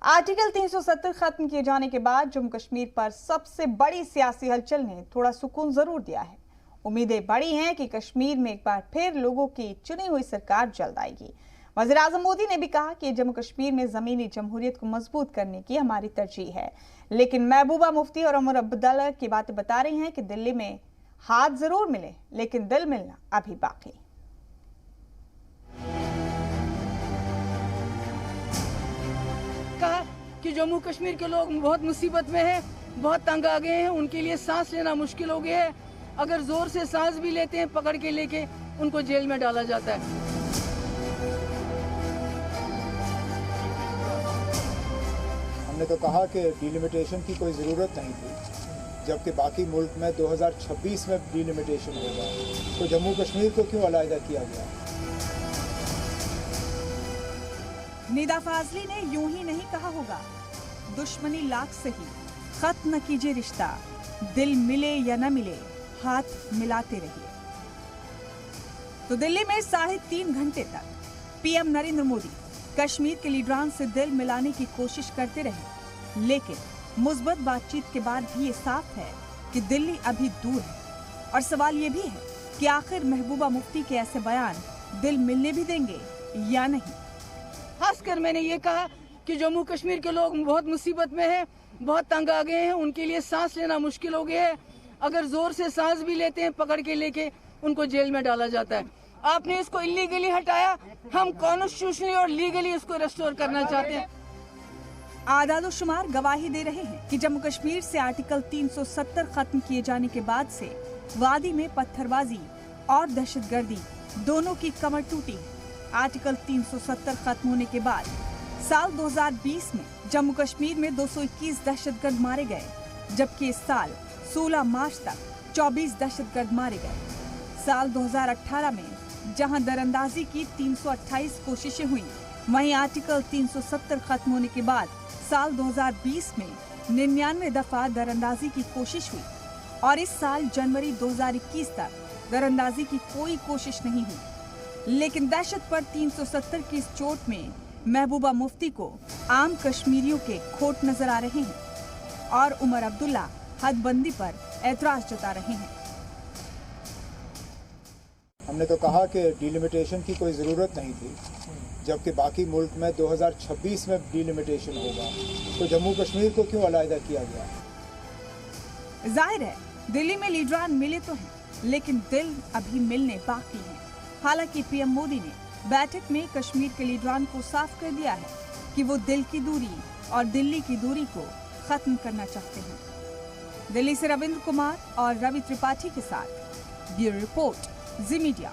Article 370 खत्म किए जाने के बाद जम्मू कश्मीर पर सबसे बड़ी सियासी हलचल ने थोड़ा सुकून जरूर दिया है। उम्मीदें बड़ी हैं कि कश्मीर में एक बार फिर लोगों की चुनी हुई सरकार जल्द आएगी। वज़ीर-ए-आज़म मोदी ने भी कहा कि जम्मू कश्मीर में जमीनी जमहूरियत को मजबूत करने की हमारी तरजीह है। लेकिन महबूबा मुफ्ती और उमर अब्दुल्ला की बातें बता रही हैं कि दिल्ली में हाथ जरूर मिले, लेकिन दिल मिलना अभी बाकी। कहा कि जम्मू कश्मीर के लोग बहुत मुसीबत में हैं, बहुत तंग आ गए हैं, उनके लिए सांस लेना मुश्किल हो गया है। अगर जोर से सांस भी लेते हैं, पकड़ के लेके उनको जेल में डाला जाता है। हमने तो कहा कि डिलिमिटेशन की कोई ज़रूरत नहीं थी, जबकि बाकी मुल्क में 2026 में डिलिमिटेशन होगा, तो जम्मू कश्मीर को क्यों अलहदा किया गया? निदा फाजली ने यूं ही नहीं कहा होगा, दुश्मनी लाख सही, खत्म न कीजिए रिश्ता, दिल मिले या न मिले हाथ मिलाते रहिए। तो दिल्ली में 3.5 घंटे तक पीएम नरेंद्र मोदी कश्मीर के लीडरान से दिल मिलाने की कोशिश करते रहे, लेकिन मुस्बत बातचीत के बाद भी ये साफ है कि दिल्ली अभी दूर है। और सवाल ये भी है कि आखिर महबूबा मुफ्ती के ऐसे बयान दिल मिलने भी देंगे या नहीं। खासकर मैंने ये कहा कि जम्मू कश्मीर के लोग बहुत मुसीबत में हैं, बहुत तंग आ गए हैं, उनके लिए सांस लेना मुश्किल हो गया है। अगर जोर से सांस भी लेते हैं, पकड़ के लेके उनको जेल में डाला जाता है। आपने इसको इलीगली हटाया, हम कॉन्स्टिट्यूशनली और लीगली इसको रेस्टोर करना चाहते हैं। आदाद-ओ-शुमार गवाही दे रहे हैं कि जम्मू कश्मीर से आर्टिकल 370 खत्म किए जाने के बाद से वादी में पत्थरबाजी और दहशतगर्दी दोनों की कमर टूटी है। आर्टिकल 370 खत्म होने के बाद साल 2020 में जम्मू कश्मीर में 221 दहशतगर्द मारे गए, जबकि इस साल 16 मार्च तक 24 दहशतगर्द मारे गए। साल 2018 में जहां दरअंदाजी की 328 कोशिशें हुई, वहीं आर्टिकल 370 खत्म होने के बाद साल 2020 में 99 दफा दरअंदाजी की कोशिश हुई और इस साल जनवरी 2021 तक दरअंदाजी की कोई कोशिश नहीं हुई। लेकिन दहशत पर 370 की इस चोट में महबूबा मुफ्ती को आम कश्मीरियों के खोट नजर आ रहे हैं और उमर अब्दुल्ला हदबंदी पर एतराज जता रहे हैं। हमने तो कहा कि डिलिमिटेशन की कोई ज़रूरत नहीं थी, जबकि बाकी मुल्क में 2026 में डिलिमिटेशन होगा, तो जम्मू कश्मीर को क्यों अलहदा किया गया? जाहिर है दिल्ली में लीडरान मिले तो हैं, लेकिन दिल अभी मिलने बाकी हैं। हालांकि पीएम मोदी ने बैठक में कश्मीर के लीडरान को साफ कर दिया है कि वो दिल की दूरी और दिल्ली की दूरी को खत्म करना चाहते हैं। दिल्ली से रविंद्र कुमार और रवि त्रिपाठी के साथ ब्यूरो रिपोर्ट, जी मीडिया।